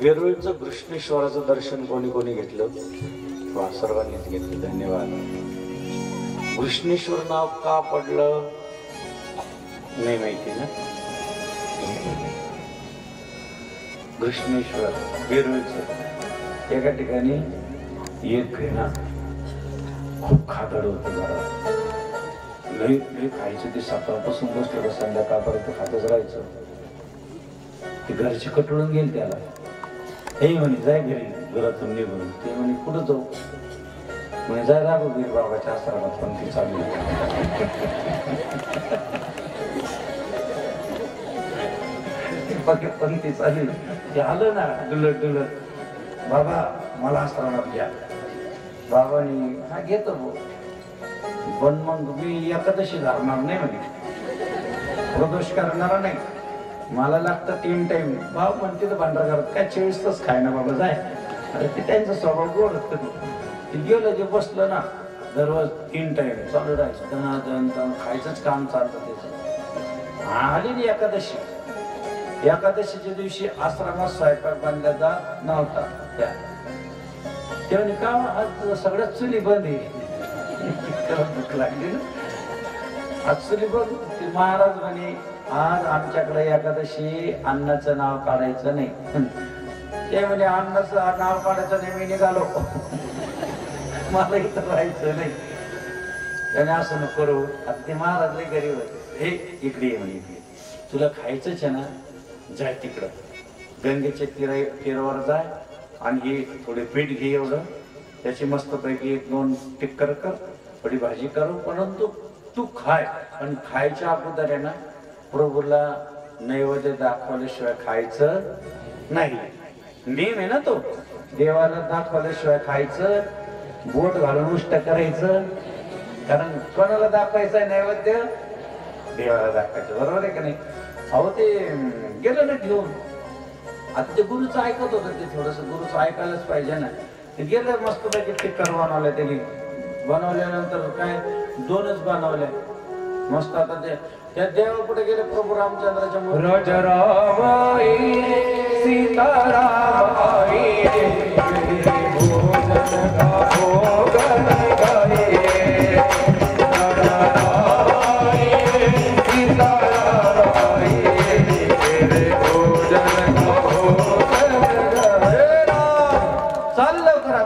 वेरूळचं कृष्णेश्वराचं दर्शन कोणी कोणी घेतलं? सर्वांनीच घेतलं, धन्यवाद. कृष्णेश्वर नाव का पडलं नाही माहिती ना? कृष्णेश्वर वेरूळचं एका ठिकाणी एक ना खूप खातड होतं, जरा लई लई खायचं. ते सकाळपासून बसलं तर संध्याकाळपर्यंत खातच राहायचं. ते घरचे कटळून गेले त्याला. हे म्हणे जाय घरी, घरातून निघून. ते म्हणे कुठं जाऊ? म्हणे जाय राघववीर बाबाच्या आश्रमात पंक्ती चालू. पंक्ती चालू. ते आलं ना डुलत डुलत, बाबा मला आश्रमात घ्या. बाबांनी हा घेतो पण मग मी एकादशी धरणार नाही म्हणे, प्रदोष करणार नाही, मला लागतं 3 टाइम. बाबा म्हणते तर भांडार करत काय 24 तास खाय ना बाबा जाय. अरे ते त्यांचा स्वभाव गोड असतं. ते गेलं जे बसलं ना दररोज 3 टाइम चालू राहायचं, दणादण खायचंच काम चालतं त्याचं. आली ना एकादशी. एकादशीच्या दिवशी आश्रमात स्वयंपाक बनला जात नव्हता. त्याने का आज सगळ्यात चुली बंद आहे. भूक लागली ना, आज चुली बंद. ते महाराज म्हणे आज आमच्याकडे एकादशी अन्नाचं नाव काढायचं नाही. ते म्हणजे अन्नाचं नाव काढायचं नाही, मी निघालो, मला इथं राहायचं नाही. त्याने असं नको करू. आता ते महाराज लय गरीब होते. हे इकडे ये म्हणे, तुला खायचंच आहे ना, जाय तिकडं गंगेच्या तीरावर जाय आणि हे थोडे पीठ घे एवढं, त्याची मस्तपैकी 1-2 टिक्कर कर, थोडी भाजी करू, परंतु तू खाय. आणि खायच्या अगोदर आहे ना प्रभूला नैवेद्य दाखवल्याशिवाय खायचं नाही. नियम आहे ना तो, देवाला दाखवल्याशिवाय खायचं. बोट घालून उष्ट करायचं, कारण कोणाला दाखवायचं आहे नैवेद्य? देवाला दाखवायचं, बरोबर आहे का नाही? अहो ते गेलं ना घेऊन. आता ते गुरुचं ऐकत होतं, ते थोडस गुरुचं ऐकायलाच पाहिजे ना. ते गेलं मस्तपैकी टिक्कर बनवल्या त्यांनी. बनवल्यानंतर काय 2च बनवल्या मस्त. आता ते त्या देवा कुठे गेले? प्रभू रामचंद्राच्या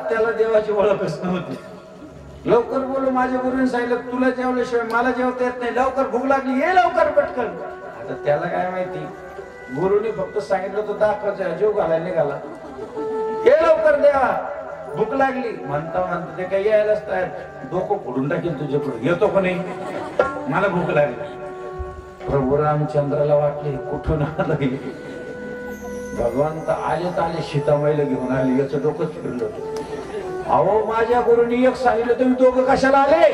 त्याला देवाची ओळखच नव्हती. लवकर बोलू, माझ्या गुरुने सांगितलं तुला जेवल्याशिवाय मला जेवता येत नाही, लवकर भूक लागली, ये लवकर पटकन. आता त्याला काय माहिती, गुरुने फक्त सांगितलं तर दाखवायचं, जीव घालायला निघाला. ये लवकर देवा भूक लागली म्हणता म्हणता ते काही यायलाच तयार. डोकं फोडून टाकेल तुझ्याकडे, येतो का नाही, मला भूक लागली. प्रभू रामचंद्राला वाटले कुठून आलं भगवंत. आले तर आले, सीतामाईला घेऊन आले, याचं डोकंच फिरलं. अहो माझ्या गुरुनी एक सांगितलं, तुम्ही दोघं कशाला आले?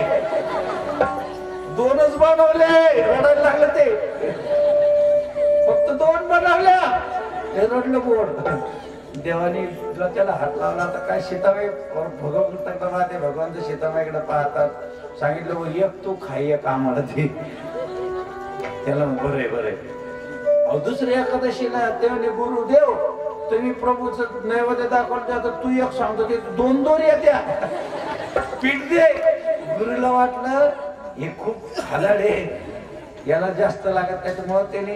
2च बनवले. रडायला लागलं ते, फक्त 2 बनवल्या, ते रडलं बोट. देवानी त्याला हात लावला. आता काय सीतामाई भगवंत राहते, भगवंत सीतामाईकडे पाहतात. सांगितलं एक तू खाई आम्हाला ते. त्याला बरे बरे. अहो दुसऱ्या एकादशीला तेव्हा गुरुदेव तुम्ही प्रभूचं नैवेद्य दाखवलं, तर तू एक सांगतो ते 2-2 येत्या पीठ दे. गुरुला वाटलं हे खूप खालाडे, याला जास्त लागत, त्याच्यामुळे त्याने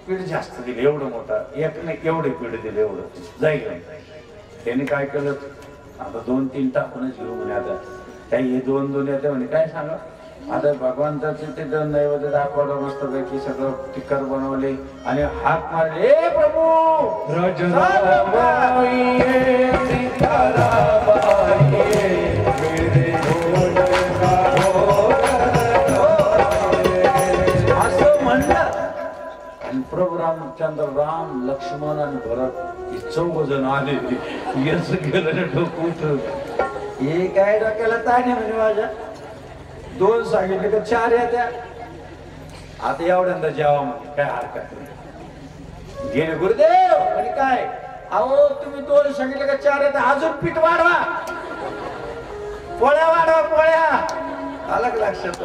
पीठ जास्त दिले. एवढं मोठा एक नाही, एवढे पीठ दिले, एवढं जाईल. त्याने काय केलं, आता 2-3 टाकूनच घेऊ म्हणे. आता काही हे 2-2 येते म्हणे, काय सांगा. आता भगवंताचे ते नैवेद्य दाखवलं, मस्तपैकी सगळं टिक्कर बनवले आणि हाक मारले, ए प्रभू असं म्हणलं. आणि प्रभू रामचंद्र, राम लक्ष्मण आणि भरत 4 जण आले. याच गेलं डोकं उठून. हे काय डोक्याला ताणे म्हणजे माझ्या. 2 सांगितले का 4 येत्या. आता एवढ्यांदा जेवा म्हणजे काय हरकत नाही. गेले गुरुदेव आणि काय, अहो तुम्ही 2 सांगितले का 4 येत्या, अजून पीठ वाढवा, पोळ्या वाढवा, पोळ्या. आलं का लक्षात?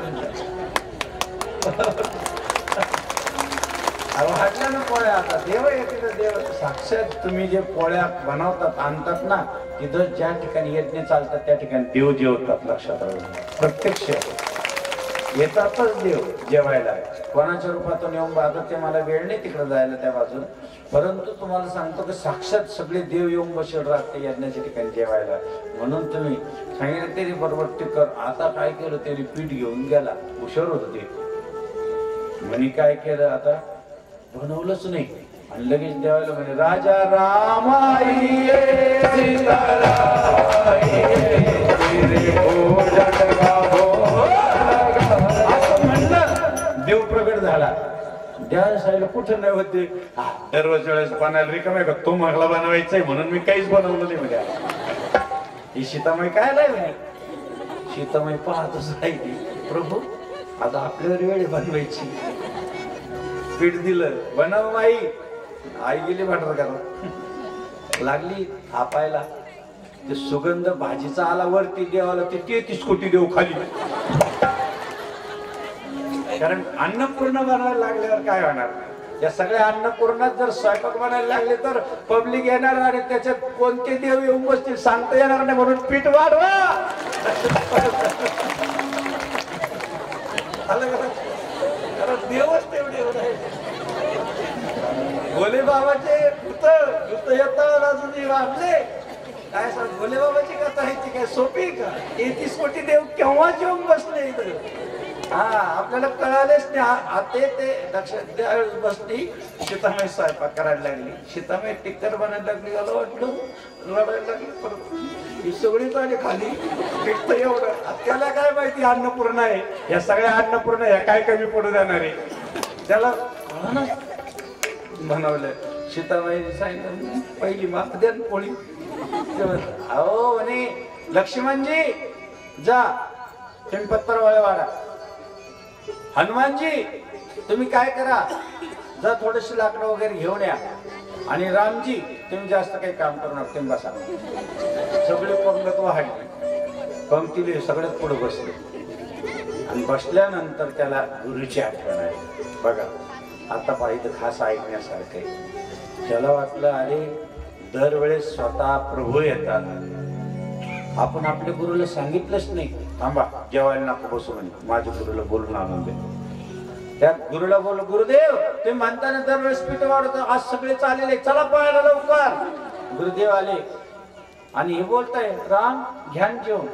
वाटल्या ना पोळ्या आता देव येते देव साक्षात तुम्ही जे पोळ्या बनवतात आणतात ना तिथं ज्या ठिकाणी यज्ञ चालतात त्या ठिकाणी देव जेवतात. लक्षात राहून प्रत्यक्ष येतातच देव जेवायला. कोणाच्या रूपातून येऊन पाहतात ते मला वेळ नाही तिकडे जायला त्या बाजूला, परंतु तुम्हाला सांगतो की साक्षात सगळे देव येऊन बसेल राहते यज्ञाच्या ठिकाणी जेवायला. म्हणून तुम्ही सांगितलं तरी बरोबर टिकर. आता काय केलं त्याने पीठ घेऊन गेला, उशीर होत ते म्हणे काय केलं आता बनवलंच नाही आणि लगेच देवायला म्हणे राजा रामाई असं म्हणलं. देव प्रगट झाला. त्या साईला कुठं नाही होते दररोज वेळेस बनायला रिकाम आहे का तो मला बनवायचंय म्हणून मी काहीच बनवलं नाही म्हणजे. ही सीतामाई काय नाही म्हणे. सीतामाई पाहतच राहिली प्रभू आता आपल्यावर वेळ बनवायची. पीठ दिलं बनव माई. आई गेली भाटर करा लागली थापायला. ते सुगंध भाजीचा आला वरती देवाला ते 33 कोटी देव खाली. कारण अन्नपूर्ण बनायला लागल्यावर काय होणार. या सगळ्या अन्नपूर्णात जर स्वयंपाक बनायला लागले तर पब्लिक येणार आणि त्याच्यात कोणते देव येऊन बसतील सांगता येणार नाही. म्हणून पीठ वाढवा. देवच तेवढे भोले बाबाचे भूत येतात अजून वाढले काय सांग. भोले बाबाची कथा आहे काय सोपी का. 33 कोटी देव केव्हा येऊन बसले इथं. हा आपल्याला कळालेच नाही. आता ते लक्षात बसली. सीतामाई स्वयंपाक करायला लागली. सीतामाई टिक्कर बनायला लागली. मला वाटलं रडायला लागली. परत ही सगळीच आली खाली. पीठ तर एवढं त्याला काय माहिती अन्नपूर्ण आहे. या सगळ्या अन्नपूर्ण या काय कमी पडू देणार आहे त्याला बनवलं. सीतामाई सांगितलं पहिली माप द्या पोळी. अहो म्हणे लक्ष्मणजी जा तुम्ही पत्तर वळे वाढा. हनुमानजी तुम्ही काय करा जा थोडेसे लाकडं वगैरे घेऊन या. आणि रामजी तुम्ही जास्त काही काम करू नका तुम्ही बसा. सगळे पंगत वाढली. पंक्तीले सगळ्यात पुढे बसले आणि बसल्यानंतर त्याला गुरुची आठवण आली. बघा आता पाहिजे खास ऐकण्यासारखं आहे. त्याला वाटलं अरे दरवेळेस स्वतः प्रभू येतात. आपण आपल्या गुरुला सांगितलंच नाही थांबा जेवायला नको बसू म्हणजे माझ्या गुरुला बोलून आणून दे. त्या गुरुला बोल गुरुदेव तुम्ही म्हणताना दरवेळेस पीठ वाढवतो आज सगळे चाललेले चला पळायला लवकर. गुरुदेव आले आणि हे बोलताय राम घ्यान जेवण.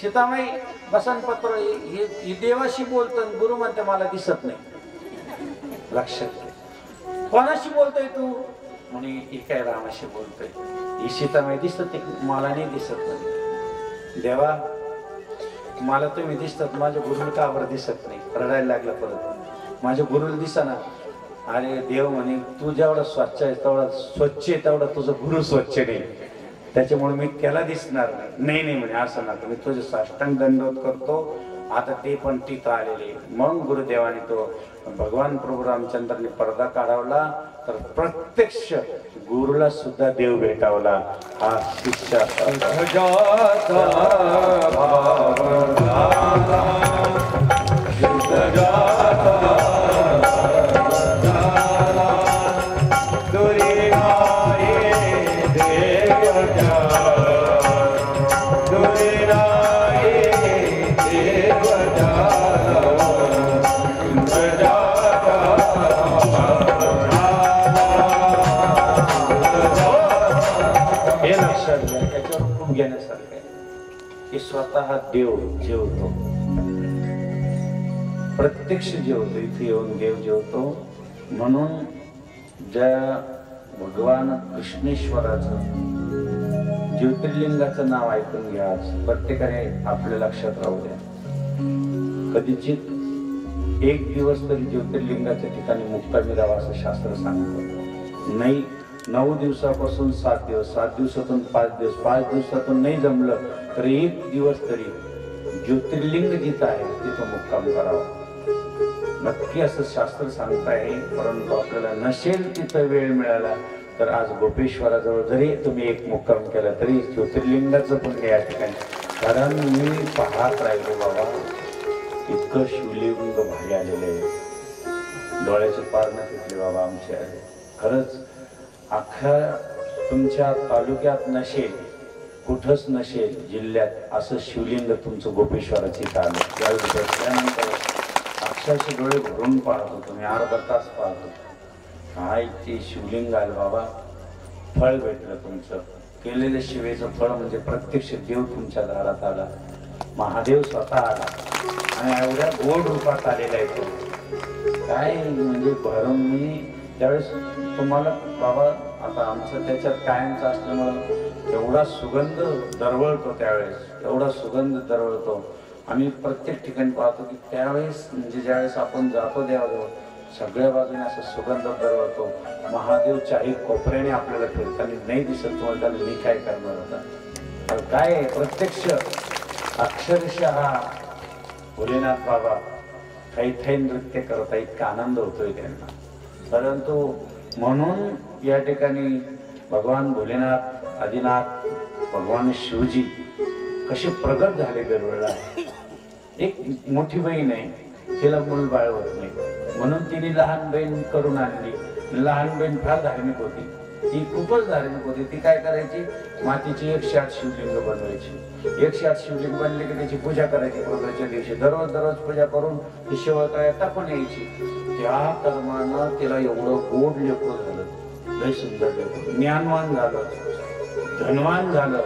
सीतामाई बसनपत्र ही देवाशी बोलतात. गुरु म्हणते मला दिसत नाही. लक्षात कोणाशी बोलतोय तू म्हणे ही काय रामाशी बोलतोय. ही सीतामाई दिसत मला नाही दिसत नाही. देवा मला तुम्ही दिसतात माझ्या गुरुला का बरं दिसत नाही. रडायला लागलं परत. माझ्या गुरुला दिसना. अरे देव म्हणे तू जेवढा स्वच्छ आहे तेवढा स्वच्छ आहे तेवढा तुझा गुरु स्वच्छ नाही. त्याच्यामुळे मी त्याला दिसणार नाही. नाही म्हणे असं नका मी तुझे साष्टांग दंडवत करतो. आता ते पण तिथं आलेले. मग गुरुदेवाने तो भगवान प्रभू रामचंद्रांनी पडदा काढवला तर प्रत्यक्ष गुरुला सुद्धा देव भेटावला. हा शिष्य घेण्यासारखं आहे की स्वतः देव जेवतो. प्रत्यक्ष जेवतो. इथे येऊन देव जेवतो. म्हणून ज्या भगवान कृष्णेश्वराचं ज्योतिर्लिंगाचं नाव ऐकून घ्या. आज प्रत्येकाने आपल्या लक्षात राहू द्या. कधीचित एक दिवस तरी ज्योतिर्लिंगाच्या ठिकाणी मुक्कामी राहावा असं शास्त्र सांगतं. नाही 9 दिवसापासून 7 दिवस, 7 दिवसातून 5 दिवस, 5 दिवसातून नाही जमलं तर 1 दिवस तरी ज्योतिर्लिंग जिथं आहे तिथं मुक्काम करावा. नक्की असं शास्त्र सांगताय. परंतु आपल्याला नसेल तिथं वेळ मिळाला तर आज गोपेश्वराजवळ जरी तुम्ही एक मुक्काम केला तरी ज्योतिर्लिंगाचं पुण्य या ठिकाणी. कारण मी पाहत राहिलो बाबा इतकं शिवलिंग भारी आलेलं आहे. डोळ्याचे पार न फिटले बाबा आमचे आहे. खरंच अख्ख्या तुमच्या तालुक्यात नसेल, कुठंच नसेल जिल्ह्यात असं शिवलिंग तुमचं गोपेश्वराची आलं. त्यावेळी त्यानंतर अक्षरशः डोळे भरून पाहत होतो मी, अर्धा तास पाहत होतो. काय ते शिवलिंग आलं बाबा, फळ भेटलं तुमचं केलेलं शिवेचं फळ म्हणजे प्रत्यक्ष देव तुमच्या दारात आला, महादेव स्वतः आला आणि एवढ्या गोड रूपात आलेला आहे तो. काय म्हणजे भरून मी त्यावेळेस तुम्हाला बाबा, आता आमचं त्याच्यात कायमचं असल्यामुळं एवढा सुगंध दरवळतो, त्यावेळेस एवढा सुगंध दरवळतो. आम्ही प्रत्येक ठिकाणी पाहतो की त्यावेळेस म्हणजे ज्यावेळेस आपण जातो देवाजवळ सगळ्या बाजूने असं सुगंध दरवळतो. महादेव चारी कोपऱ्याने आपल्याला फिरताना नाही दिसत, तुम्हाला त्याला मी काय करणार होता. तर काय प्रत्यक्ष अक्षरशः भोलेनाथ बाबा काही थै नृत्य करता, इतका आनंद होतोय त्यांना. परंतु म्हणून या ठिकाणी भगवान भोलेनाथ, आदिनाथ, भगवान शिवजी कसे प्रगट झाले दरवेळेला. एक मोठी बहीण आहे, तिला मूल बाळ होत नाही म्हणून तिने लहान बहीण करून आणली. लहान बहीण फार धार्मिक होती, ती खूपच धार्मिक होती. ती काय करायची, मातीची 108 शिवलिंग बनवायची. 108 शिवलिंग बनले की त्याची पूजा करायची. प्रत्येक दिवशी दररोज पूजा करून ती शेवळकाळ्यात टाकून यायची. त्या कर्मानं तिला एवढं गोड लेकरं झालं, लय सुंदर लेकरं, ज्ञानवान झालं, धनवान झालं.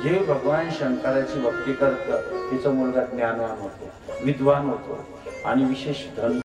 जे भगवान शंकराची भक्ती करतं तिचा मुलगा ज्ञानवान होतो, विद्वान होतो आणि विशेष धन